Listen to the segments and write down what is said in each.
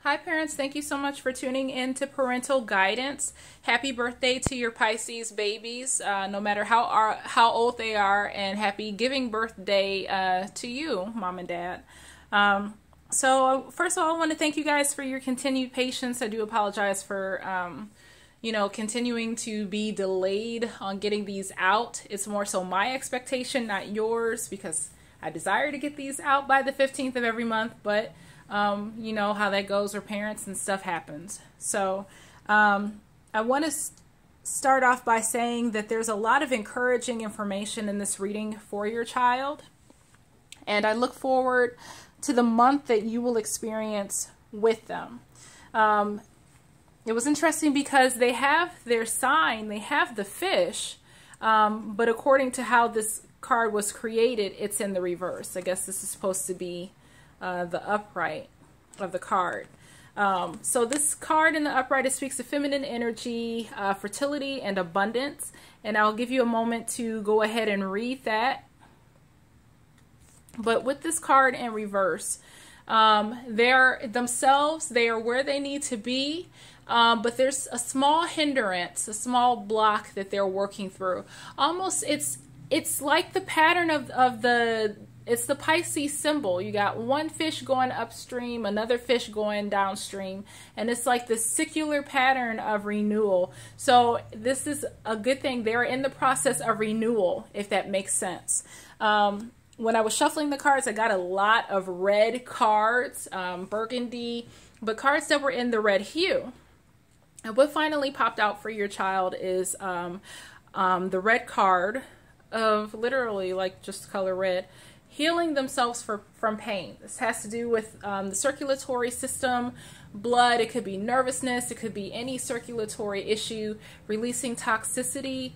Hi parents, thank you so much for tuning in to Parental Guidance. Happy birthday to your Pisces babies, no matter how old they are, and happy giving birthday to you, Mom and Dad. So first of all, I want to thank you guys for your continued patience. I do apologize for continuing to be delayed on getting these out. It's more so my expectation, not yours, because I desire to get these out by the 15th of every month, but you know how that goes, or parents and stuff happens. So I want to start off by saying that there's a lot of encouraging information in this reading for your child, and I look forward to the month that you will experience with them. It was interesting because they have their sign, they have the fish, but according to how this card was created, it's in the reverse. I guess this is supposed to be the upright of the card. So this card in the upright, it speaks of feminine energy, fertility, and abundance. And I'll give you a moment to go ahead and read that. But with this card in reverse, they're themselves, they are where they need to be, but there's a small hindrance, a small block that they're working through. Almost, it's like the pattern it's the Pisces symbol. You got one fish going upstream, another fish going downstream, and it's like the circular pattern of renewal. So this is a good thing. They're in the process of renewal, if that makes sense. When I was shuffling the cards, I got a lot of red cards, burgundy, but cards that were in the red hue. And what finally popped out for your child is the red card of literally like just color red, healing themselves from pain. This has to do with the circulatory system, blood. It could be nervousness. It could be any circulatory issue, releasing toxicity,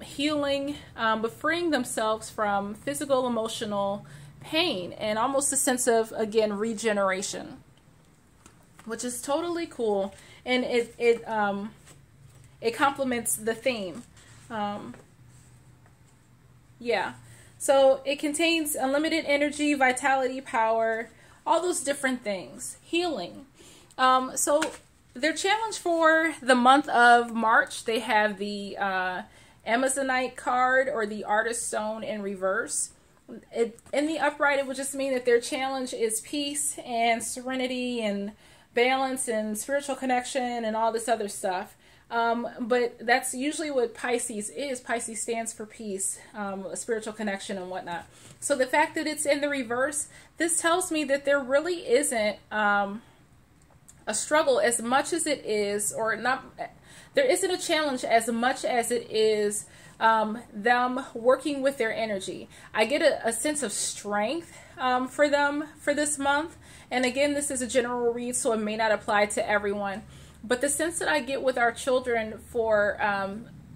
healing, but freeing themselves from physical, emotional pain, and almost a sense of, again, regeneration, which is totally cool. And it complements the theme. Yeah. So it contains unlimited energy, vitality, power, all those different things. Healing. So their challenge for the month of March, they have the Amazonite card, or the Artist Stone, in reverse. In the upright, it would just mean that their challenge is peace and serenity and balance and spiritual connection and all this other stuff. But that's usually what Pisces is. Pisces stands for peace, a spiritual connection and whatnot. So the fact that it's in the reverse, this tells me that there really isn't a struggle as much as it is, or not, there isn't a challenge as much as it is them working with their energy. I get a sense of strength for them for this month. And again, this is a general read, so it may not apply to everyone. But the sense that I get with our children for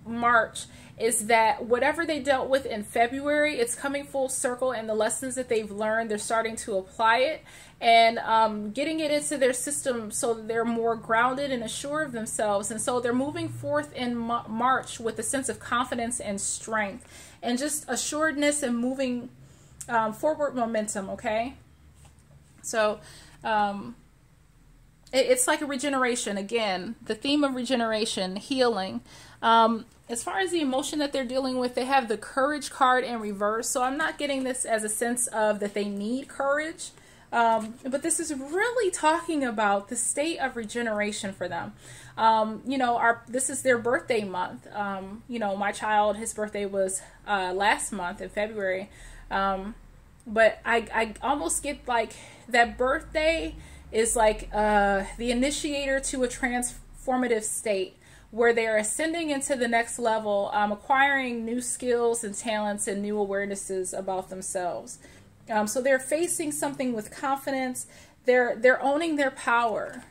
March is that whatever they dealt with in February, it's coming full circle, and the lessons that they've learned, they're starting to apply it and getting it into their system so that they're more grounded and assured of themselves. And so they're moving forth in March with a sense of confidence and strength and just assuredness and moving forward momentum, okay? So it's like a regeneration. Again, the theme of regeneration, healing. As far as the emotion that they're dealing with, they have the courage card in reverse. So I'm not getting this as a sense of that they need courage. But this is really talking about the state of regeneration for them. You know, this is their birthday month. You know, my child, his birthday was last month in February. But I almost get like that birthday is like the initiator to a transformative state where they're ascending into the next level, acquiring new skills and talents and new awarenesses about themselves. So they're facing something with confidence. They're owning their power.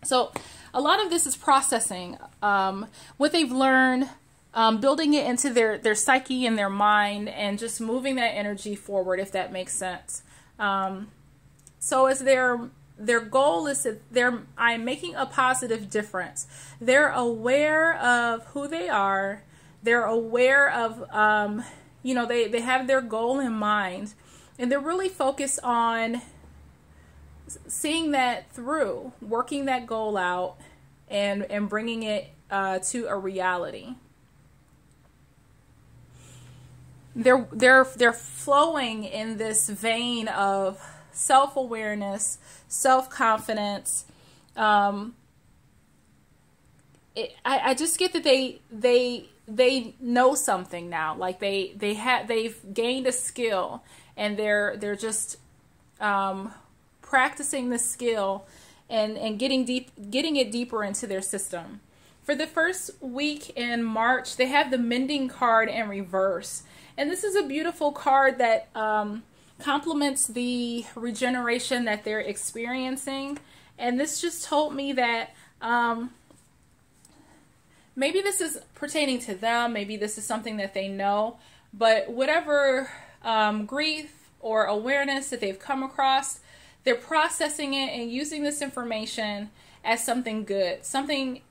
So a lot of this is processing what they've learned, building it into their psyche and their mind, and just moving that energy forward, if that makes sense. So as their goal is that I'm making a positive difference. They're aware of who they are. They're aware of, you know, they have their goal in mind, and they're really focused on seeing that through, working that goal out, and bringing it to a reality. They're flowing in this vein of self-awareness, self-confidence. I just get that they know something now. Like they've gained a skill, and they're just practicing the skill and getting it deeper into their system. For the first week in March, they have the Mending card in reverse. And this is a beautiful card that complements the regeneration that they're experiencing. And this just told me that maybe this is pertaining to them, maybe this is something that they know, but whatever grief or awareness that they've come across, they're processing it and using this information as something good, something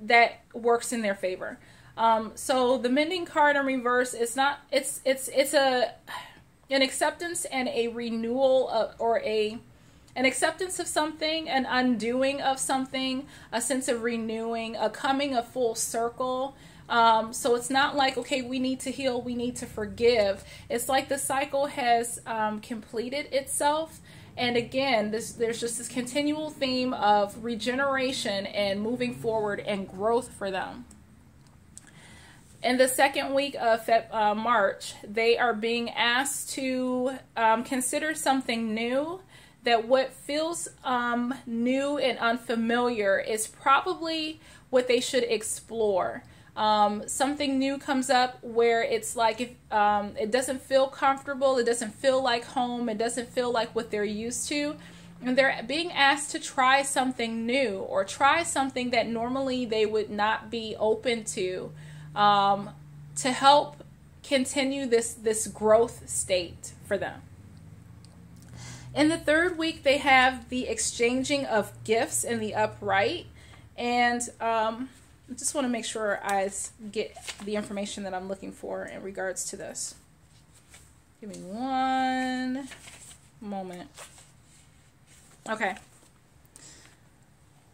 that works in their favor. So the Mending card in reverse is not, it's an acceptance and a renewal of, or an acceptance of something, an undoing of something, a sense of renewing, a coming a full circle. So it's not like, okay, we need to heal, we need to forgive. It's like the cycle has completed itself. And again, there's just this continual theme of regeneration and moving forward and growth for them. In the second week of March, they are being asked to consider something new. That what feels new and unfamiliar is probably what they should explore. Something new comes up where it's like if it doesn't feel comfortable, it doesn't feel like home, it doesn't feel like what they're used to, and they're being asked to try something new or try something that normally they would not be open to help continue this growth state for them. In the third week, they have the exchanging of gifts in the upright, and I just want to make sure I get the information that I'm looking for in regards to this. Give me one moment. Okay.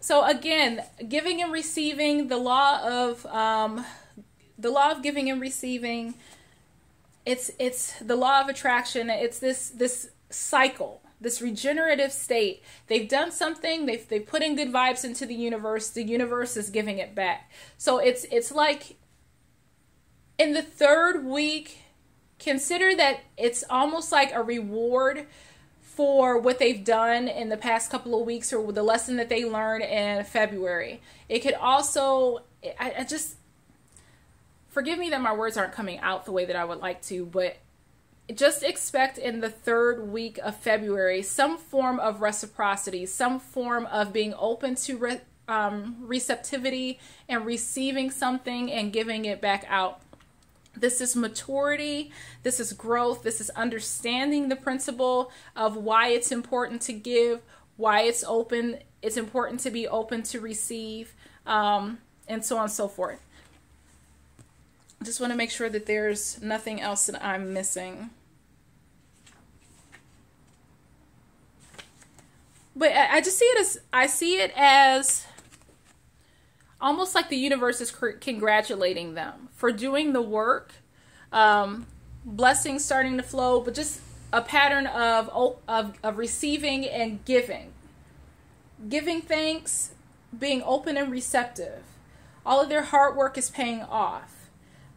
So again, giving and receiving, the law of giving and receiving. It's the law of attraction. It's this cycle. This regenerative state. They've done something, they've put in good vibes into the universe is giving it back. So it's like in the third week, consider that it's almost like a reward for what they've done in the past couple of weeks or the lesson that they learned in February. It could also, I just, forgive me that my words aren't coming out the way that I would like to, but just expect in the third week of February some form of reciprocity, some form of being open to receptivity and receiving something and giving it back out. This is maturity, this is growth, this is understanding the principle of why it's important to give, why it's important to be open to receive, and so on and so forth. I just want to make sure that there's nothing else that I'm missing. But I just see it as almost like the universe is congratulating them for doing the work, blessings starting to flow, but just a pattern of receiving and giving. Giving thanks, being open and receptive. All of their hard work is paying off.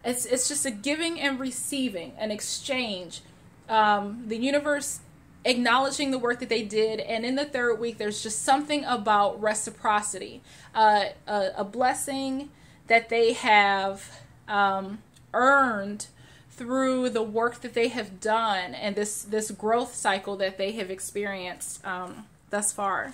It's just a giving and receiving, an exchange. The universe acknowledging the work that they did, and in the third week, there's just something about reciprocity, a blessing that they have earned through the work that they have done and this growth cycle that they have experienced thus far.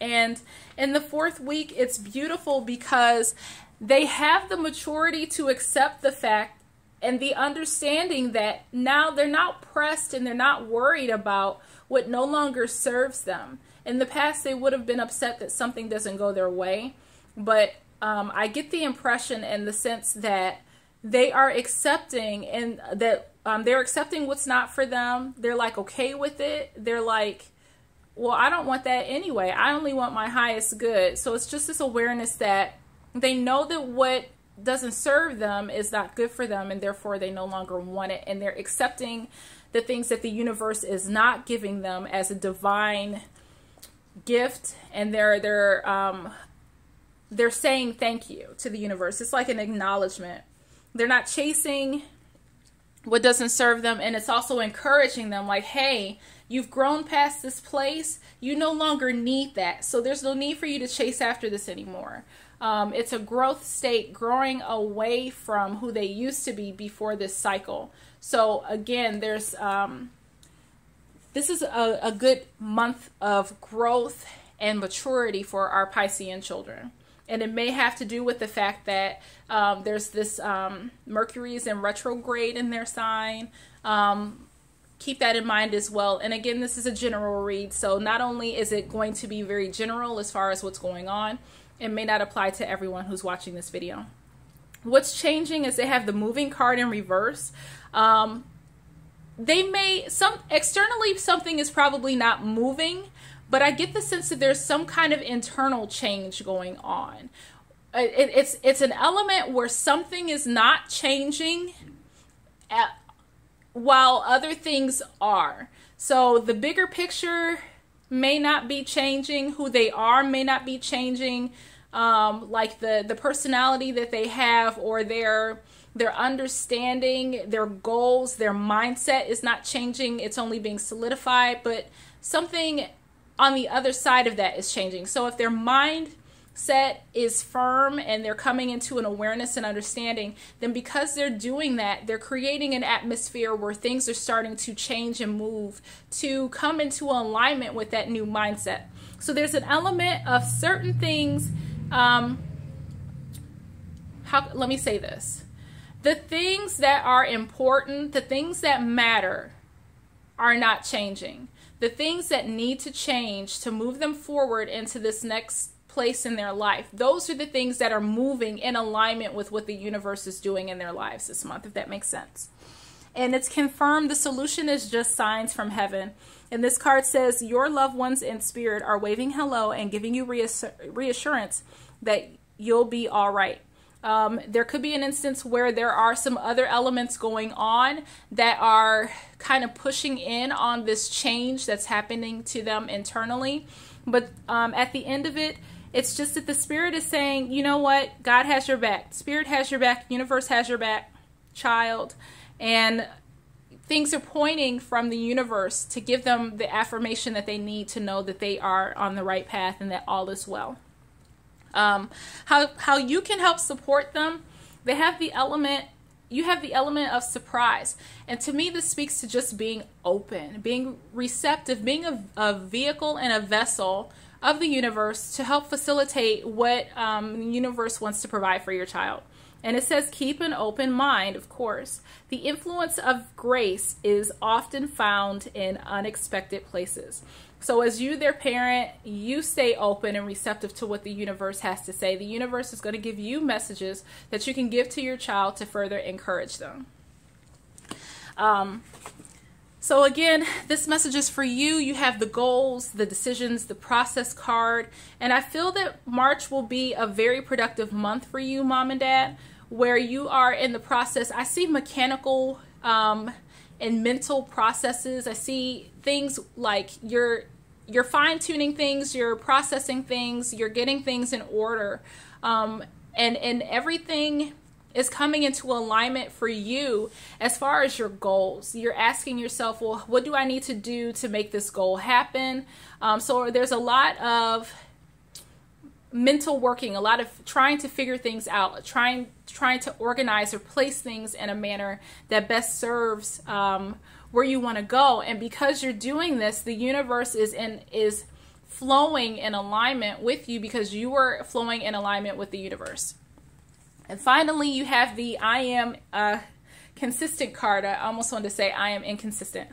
And in the fourth week, it's beautiful because they have the maturity to accept the fact and the understanding that now they're not pressed and they're not worried about what no longer serves them. In the past, they would have been upset that something doesn't go their way. But I get the impression and the sense that they are accepting, and that they're accepting what's not for them. They're like okay with it. They're like, well, I don't want that anyway. I only want my highest good. So it's just this awareness that they know that what doesn't serve them is not good for them, and therefore they no longer want it, and they're accepting the things that the universe is not giving them as a divine gift, and they're saying thank you to the universe. It's like an acknowledgement. They're not chasing what doesn't serve them, and it's also encouraging them, like, hey, you've grown past this place. You no longer need that, so there's no need for you to chase after this anymore. It's a growth state, growing away from who they used to be before this cycle. So again, there's this is a good month of growth and maturity for our Piscean children. And it may have to do with the fact that there's this Mercury's in retrograde in their sign. Keep that in mind as well. And again, this is a general read. So not only is it going to be very general as far as what's going on, it may not apply to everyone who's watching this video. What's changing is they have the moving card in reverse. Externally something is probably not moving, but I get the sense that there's some kind of internal change going on. It's an element where something is not changing while other things are. So the bigger picture may not be changing, who they are may not be changing, like the personality that they have, or their understanding, their goals, their mindset is not changing. It's only being solidified, but something on the other side of that is changing. So if their mindset is firm and they're coming into an awareness and understanding, then because they're doing that, they're creating an atmosphere where things are starting to change and move to come into alignment with that new mindset. So there's an element of certain things. Let me say this. The things that are important, the things that matter, are not changing. The things that need to change to move them forward into this next place in their life, those are the things that are moving in alignment with what the universe is doing in their lives this month, if that makes sense. And it's confirmed the solution is just signs from heaven. And this card says your loved ones in spirit are waving hello and giving you reassurance that you'll be all right. There could be an instance where there are some other elements going on that are kind of pushing in on this change that's happening to them internally. But at the end of it, it's just that the spirit is saying, you know what? God has your back. Spirit has your back. Universe has your back, child. And things are pointing from the universe to give them the affirmation that they need to know that they are on the right path and that all is well. How you can help support them, they have the element, you have the element of surprise. And to me, this speaks to just being open, being receptive, being a vehicle and a vessel of the universe to help facilitate what the universe wants to provide for your child. And it says keep an open mind, of course. The influence of grace is often found in unexpected places. So as you, their parent, you stay open and receptive to what the universe has to say. The universe is going to give you messages that you can give to your child to further encourage them. So again, this message is for you. You have the goals, the decisions, the process card. And I feel that March will be a very productive month for you, mom and dad, where you are in the process. I see mechanical and mental processes. I see things like you're fine-tuning things, you're processing things, you're getting things in order. And everything is coming into alignment for you as far as your goals. You're asking yourself, well, what do I need to do to make this goal happen? So there's a lot of mental working, a lot of trying to figure things out, trying to organize or place things in a manner that best serves where you want to go. And because you're doing this, the universe is flowing in alignment with you because you are flowing in alignment with the universe. And finally, you have the I am consistent card. I almost wanted to say I am inconsistent,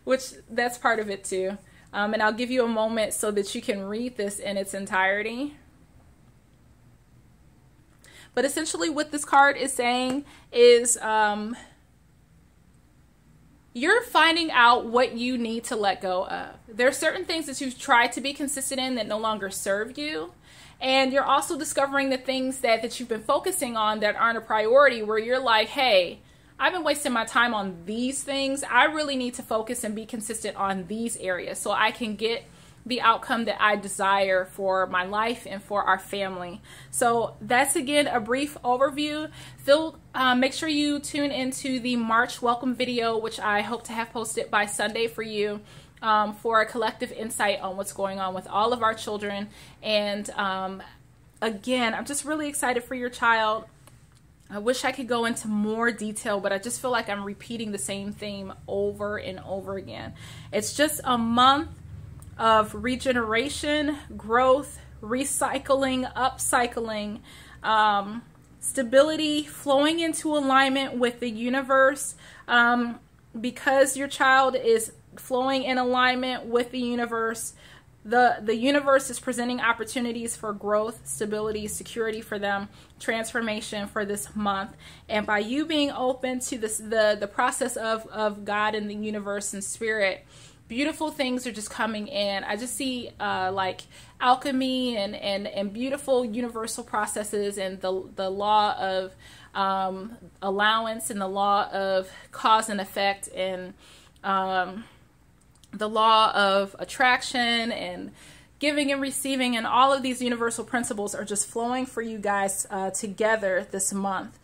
which that's part of it too. And I'll give you a moment so that you can read this in its entirety. But essentially what this card is saying is you're finding out what you need to let go of. There are certain things that you've tried to be consistent in that no longer serve you. And you're also discovering the things that you've been focusing on that aren't a priority, where you're like, hey, I've been wasting my time on these things. I really need to focus and be consistent on these areas so I can get the outcome that I desire for my life and for our family. So that's, again, a brief overview. Make sure you tune into the March welcome video, which I hope to have posted by Sunday for you, for a collective insight on what's going on with all of our children. And again, I'm just really excited for your child. I wish I could go into more detail, but I just feel like I'm repeating the same theme over and over again. It's just a month of regeneration, growth, recycling, upcycling, stability, flowing into alignment with the universe. Because your child is flowing in alignment with the universe, the universe is presenting opportunities for growth, stability, security for them, transformation for this month. And by you being open to this, the process of God and the universe and spirit, beautiful things are just coming in. I just see like alchemy and beautiful universal processes, and the law of allowance, and the law of cause and effect, and the law of attraction and giving and receiving, and all of these universal principles are just flowing for you guys together this month.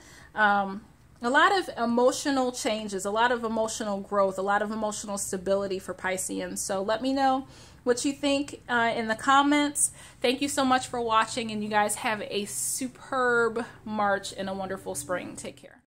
A lot of emotional changes, a lot of emotional growth, a lot of emotional stability for Pisceans. So let me know what you think in the comments. Thank you so much for watching, and you guys have a superb March and a wonderful spring. Take care.